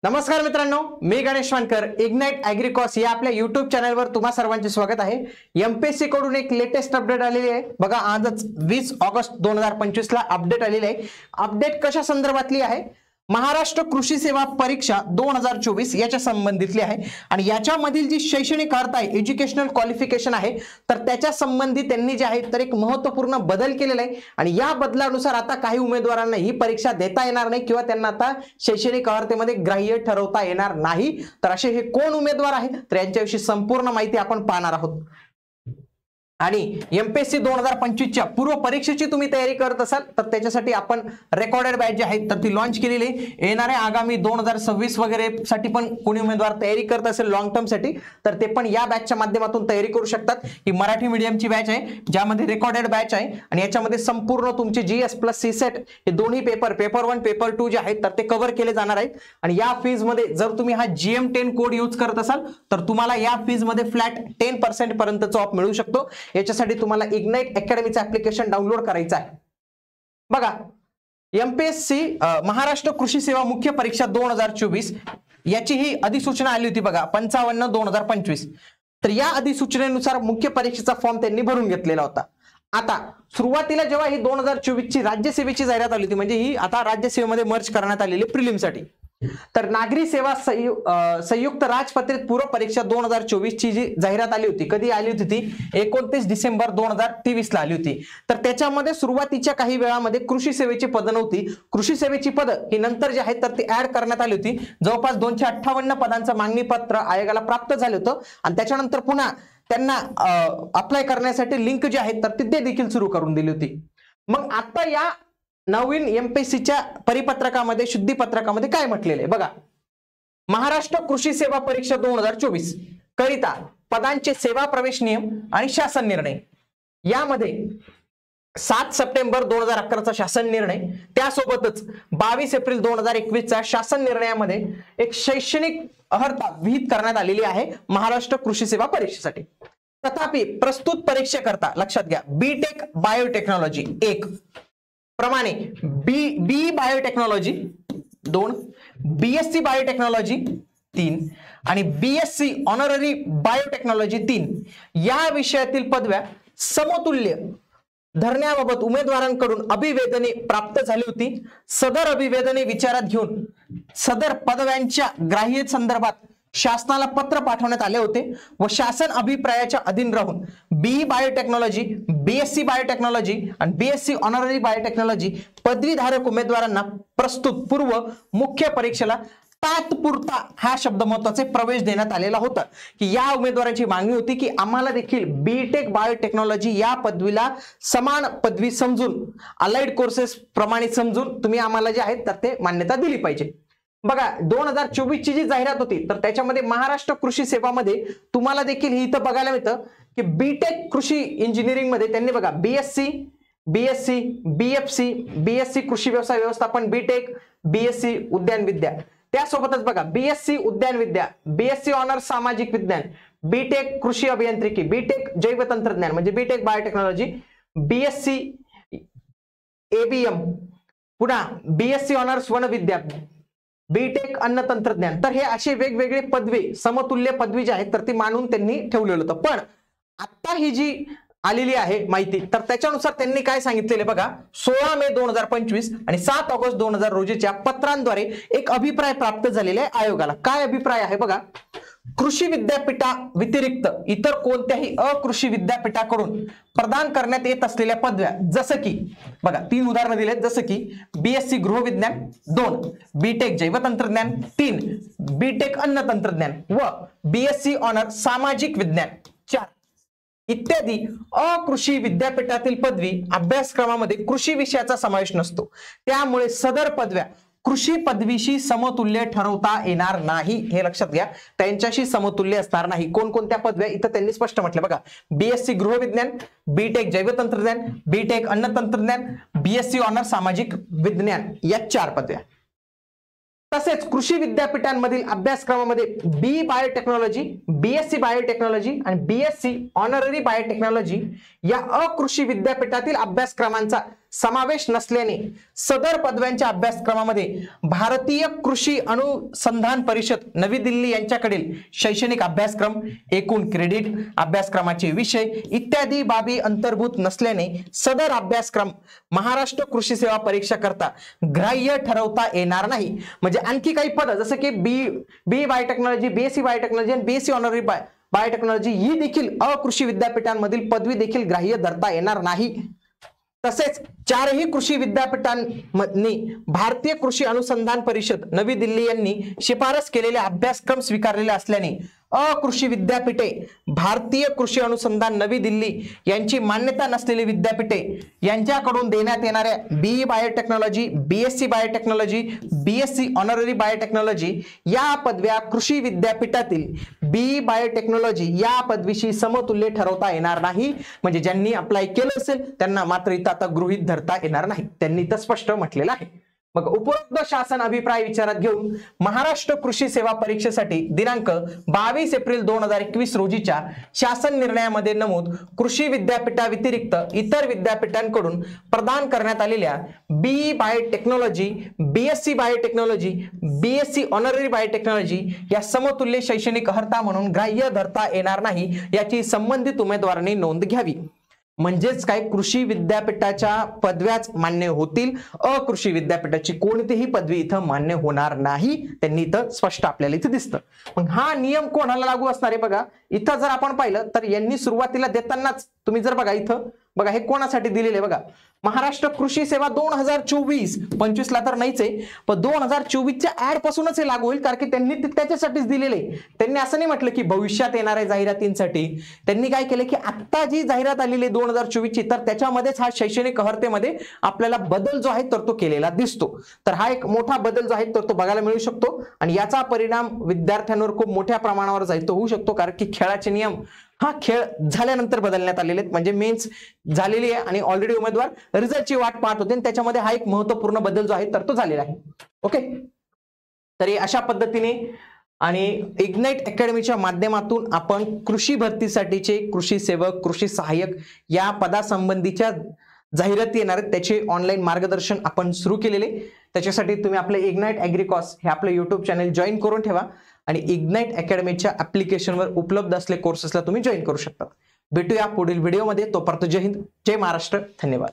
नमस्कार मित्रांनो, मी गणेश वानकर. इग्नाइट ॲग्रिकॉस या आपल्या युट्यूब चॅनलवर तुम्हा सर्वांचे स्वागत आहे. एमपीएससी कडून एक लेटेस्ट अपडेट आलेली आहे बघा. आजच 20 ऑगस्ट 2025 ला अपडेट आलेली आहे. अपडेट कशा संदर्भातली आहे? महाराष्ट्र कृषी सेवा परीक्षा 2024 याच्या संबंधितली आहे आणि याच्यामधील जी शैक्षणिक अर्हता आहे, एज्युकेशनल क्वालिफिकेशन आहे, तर त्याच्या संबंधी त्यांनी जे आहे तर एक महत्त्वपूर्ण बदल केलेला आहे आणि या बदलानुसार आता काही उमेदवारांना ही परीक्षा देता येणार नाही किंवा त्यांना आता शैक्षणिक अर्हतेमध्ये ग्राह्य ठरवता येणार नाही. तर असे हे कोण उमेदवार आहेत तर यांच्याविषयी संपूर्ण माहिती आपण पाहणार आहोत. आणि एमपीएससी 2025 च्या पूर्व परीक्षेची तुम्ही तयारी करत असाल तर त्याच्यासाठी आपण रेकॉर्डेड बॅच जी आहे तर ती लॉन्च केलेली आहे. येणारे आगामी 2026 वगैरे साठी पण कोणी उमेदवार तयारी करत असेल लॉंग टर्म साठी तर ते पण या बॅचच्या माध्यमातून तयारी करू शकतात. ही मराठी मीडियमची बॅच आहे ज्यामध्ये रेकॉर्डेड बॅच आहे आणि याच्यामध्ये संपूर्ण तुमचे जीएस प्लस सीसेट हे दोन्ही पेपर 1 पेपर 2 जे आहेत तर ते कव्हर केले जाणार आहेत. आणि या फीज मध्ये जर तुम्ही हा GM10 कोड यूज करत असाल तर तुम्हाला या फीज मध्ये फ्लॅट 10% पर्यंतचा ऑफ मिळू शकतो. याच्यासाठी तुम्हाला इग्नाइट अकॅडमीचं ऍप्लिकेशन डाउनलोड करायचं आहे. बघा, एमपीएससी महाराष्ट्र कृषी सेवा मुख्य परीक्षा 2024 याची ही अधिसूचना आली होती बघा 55/2025. तर या अधिसूचनेनुसार मुख्य परीक्षेचा फॉर्म त्यांनी भरून घेतलेला होता. आता सुरुवातीला जेव्हा ही 2024 ची राज्यसेवेची जाहिरात आली होती, म्हणजे ही आता राज्यसेवेमध्ये मर्ज करण्यात आलेली प्रिलिमसाठी, तर नागरी सेवा संयुक्त राजपत्रित पूर्व परीक्षा 2024 ची जी जाहिरात आली होती, कधी आली होती ती 29 डिसेंबर 2023 ला आली होती. तर त्याच्यामध्ये सुरुवातीच्या काही वेळामध्ये कृषी सेवेची पदं नव्हती. कृषी सेवेची पदं ही नंतर जी आहेत तर ती ऍड करण्यात आली होती. जवळपास 258 पदांचं मागणी पत्र आयोगाला प्राप्त झालं होतं आणि त्याच्यानंतर पुन्हा त्यांना अप्लाय करण्यासाठी लिंक जी आहे तर ते देखील सुरू करून दिली होती. मग आता या नवीन एमपीएससीच्या परिपत्रकामध्ये शुद्धीपत्रकामध्ये काय म्हटलेलं आहे बघा. महाराष्ट्र कृषी सेवा परीक्षा 2024 करिता पदांचे सेवा प्रवेश नियम आणि शासन निर्णय, यामध्ये 7 सप्टेंबर 2011 शासन निर्णय, त्यासोबतच 22 एप्रिल 2021 शासन निर्णयामध्ये एक शैक्षणिक अर्हता विहित करण्यात आलेली आहे महाराष्ट्र कृषी सेवा परीक्षेसाठी. तथापि प्रस्तुत परीक्षेकरता लक्षात घ्या, बीटेक बायोटेक्नॉलॉजी 1 प्रमाणे बी बायोटेक्नॉलॉजी 2, बीएससी बायोटेक्नॉलॉजी 3 आणि बीएससी ऑनररी बायोटेक्नॉलॉजी 3 या विषयातील पदव्या समतुल्य धरण्याबाबत उमेदवारांकडून अभिवेदने प्राप्त झाली होती. सदर अभिवेदने विचारात घेऊन सदर पदव्यांच्या ग्राह्य संदर्भात शासनाला पत्र पाठवण्यात आले होते व शासन अभिप्रायाच्या अधीन राहून बी बायोटेक्नॉलॉजी, बीएससी बायोटेक्नॉलॉजी आणि बीएससी ऑनररी बायोटेक्नॉलॉजी पदवीधारक उमेदवारांना प्रस्तुत पूर्व मुख्य परीक्षेला तात्पुरता हा शब्द महत्वाचे प्रवेश देण्यात आलेला होता. की या उमेदवारांची मागणी होती की आम्हाला देखील बीटेक बायोटेक्नॉलॉजी या पदवीला समान पदवी समजून अलाइड कोर्सेस प्रमाणे समजून तुम्ही आम्हाला जे आहेत तर ते मान्यता दिली पाहिजे. बघा, 2024 ची जी जाहिरात होती तर त्याच्यामध्ये महाराष्ट्र कृषी सेवामध्ये तुम्हाला देखील ही इथं बघायला मिळतं की बीटेक कृषी इंजिनिअरिंग मध्ये त्यांनी बघा बीएससी, बीएफसी, बीएससी कृषी व्यवसाय व्यवस्थापन, बीटेक, बीएससी उद्यान विद्या, त्यासोबतच बघा बीएससी उद्यान विद्या, बीएससी ऑनर्स सामाजिक विज्ञान, बीटेक कृषी अभियांत्रिकी, बीटेक जैव तंत्रज्ञान म्हणजे बीटेक बायोटेक्नॉलॉजी, बीएससी एबीएम, पुन्हा बीएससी ऑनर्स वन विद्या, बीटेक अन्न तंत्रज्ञान. तर हे असे वेगवेगळे पदवी समतुल्य पदवी जी आहेत तर ती मानून त्यांनी ठेवलेलं होतं. पण आता ही जी आलेली आहे माहिती तर त्याच्यानुसार त्यांनी काय सांगितलेले बघा, 16 मे 2025 आणि 7 ऑगस्ट 2000 रोजीच्या पत्रांद्वारे एक अभिप्राय प्राप्त झालेला आहे आयोगाला. काय अभिप्राय आहे बघा, कृषी विद्यापीठा व्यतिरिक्त इतर कोणत्याही अकृषी विद्यापीठाकडून प्रदान करण्यात येत असलेल्या पदव्या जसं की बघा 3 उदाहरणं दिलेत, जसं की बीएससी गृहविज्ञान 2, बीटेक जैव तंत्रज्ञान 3, बीटेक अन्न तंत्रज्ञान व बीएससी ऑनर सामाजिक विज्ञान 4 इत्यादी अकृषी विद्यापीठातील पदवी अभ्यासक्रमामध्ये कृषी विषयाचा समावेश नसतो. त्यामुळे सदर पदव्या कृषी पदवीशी समतुल्य ठरवता येणार नाही, हे लक्षात घ्या. त्यांच्याशी समतुल्य असणार नाही. कोणकोणत्या पदव्या इथं त्यांनी स्पष्ट म्हटलं बघा, बीएससी गृहविज्ञान, बीटेक जैव तंत्रज्ञान, बीटेक अन्न तंत्रज्ञान, बीएससी ऑनर सामाजिक विज्ञान या 4 पदव्या. तसेच कृषी विद्यापीठांमधील अभ्यासक्रमामध्ये बी बायोटेक्नॉलॉजी, बीएससी बायोटेक्नॉलॉजी आणि बीएससी ऑनररी बायोटेक्नॉलॉजी या अकृषी विद्यापीठातील अभ्यासक्रमांचा समावेश नसल्याने सदर पदव्यांच्या अभ्यासक्रमामध्ये भारतीय कृषी अनुसंधान परिषद नवी दिल्ली यांच्याकडील शैक्षणिक अभ्यासक्रम, एकूण क्रेडिट, अभ्यासक्रमाचे विषय इत्यादी बाबी अंतर्भूत नसल्याने सदर अभ्यासक्रम महाराष्ट्र कृषी सेवा परीक्षा करता ग्राह्य ठरवता येणार नाही। म्हणजे आणखी काही पद जसं की बी बायोटेक्नॉलॉजी, बीएससी बायोटेक्नॉलॉजी आणि बीएससी ऑनररी बायोटेक्नॉलॉजी ही देखील अकृषी विद्यापीठांमधील पदवी देखील ग्राह्य धरता येणार नाही। तसेच चारही कृषी विद्यापीठांनी भारतीय कृषी अनुसंधान परिषद नवी दिल्ली यांनी शिफारस केलेले अभ्यासक्रम स्वीकारलेले असल्याने अकृषी विद्यापीठे भारतीय कृषी अनुसंधान नवी दिल्ली यांची मान्यता नसलेली विद्यापीठे यांच्याकडून देण्यात येणाऱ्या BE biotechnology, BSc biotechnology, BSc honorary biotechnology या पदव्या कृषी विद्यापीठातील बीई बायोटेक्नॉलॉजी या पदवीशी समतुल्य ठरवता येणार नाही। म्हणजे ज्यांनी अप्लाय केलं असेल त्यांना मात्र इथं आता गृहीत धरता येणार नाही, त्यांनी तर स्पष्ट म्हटलेलं आहे। मग उपरोक्त शासन अभिप्राय विचारात घेऊन महाराष्ट्र कृषी सेवा परीक्षेसाठी दिनांक 22 एप्रिल 2021 रोजीच्या शासन निर्णयामध्ये नमूद कृषी विद्यापीठाव्यतिरिक्त इतर विद्यापीठांकडून प्रदान करण्यात आलेल्या BE biotechnology, BSc biotechnology, BSc honorary biotechnology या समतुल्य शैक्षणिक अर्हता म्हणून ग्राह्य धरता येणार नाही याची संबंधित उमेदवारांनी नोंद घ्यावी। म्हणजेच काय, कृषी विद्यापीठाच्या पदव्याच मान्य होतील, अकृषी विद्यापीठाची कोणतीही पदवी इथं मान्य होणार नाही, त्यांनी इथं स्पष्ट आपल्याला इथं दिसतं। मग हा नियम कोणाला लागू असणार आहे बघा, इथं जर आपण पाहिलं तर यांनी सुरुवातीला देतानाच तुम्ही जर बघा इथं बघा हे कोणासाठी दिलेले बघा, महाराष्ट्र कृषी सेवा 2024-25 ला तर नाहीच आहे, पण 2024च्या ऍड पासूनच हे लागू होईल, कारण की त्यांनी त्याच्यासाठीच दिलेले। त्यांनी असं नाही म्हटलं की भविष्यात येणाऱ्या जाहिरातींसाठी, त्यांनी काय केलं की आता जी जाहिरात आलेली 2024ची तर त्याच्यामध्येच हा शैक्षणिक अर्हतेमध्ये आपल्याला बदल जो आहे तर तो केलेला दिसतो। तर हा एक मोठा बदल जो आहे तर तो बघायला मिळू शकतो आणि याचा परिणाम विद्यार्थ्यांवर खूप मोठ्या प्रमाणावर जाईल तो होऊ शकतो, कारण की खेळाचे नियम हा खेळ झाल्यानंतर बदलण्यात आलेले आहेत। म्हणजे मेन्स झालेली आहे आणि ऑलरेडी उमेदवार रिझल्टची वाट पाहत होते आणि त्याच्यामध्ये हा एक महत्त्वपूर्ण बदल जो आहे तर तो झालेला आहे। ओके, तरी अशा पद्धतीने आणि इग्नाइट अकॅडमीच्या माध्यमातून आपण कृषी भरतीसाठीचे कृषी सेवक, कृषी सहाय्यक या पदासंबंधीच्या जाहिराती येणार आहेत त्याचे ऑनलाईन मार्गदर्शन आपण सुरू केलेले। त्याच्यासाठी तुम्ही आपले इग्नाइट ॲग्रिकॉस हे आपलं YouTube चॅनल जॉईन करून ठेवा आणि इग्नाइट अकॅडमीच्या ऍप्लिकेशनवर उपलब्ध असलेल्या कोर्सेसला तुम्ही जॉईन करू शकता। भेटूया पुढील व्हिडिओमध्ये, तोपर्यंत जय हिंद, जय महाराष्ट्र, धन्यवाद।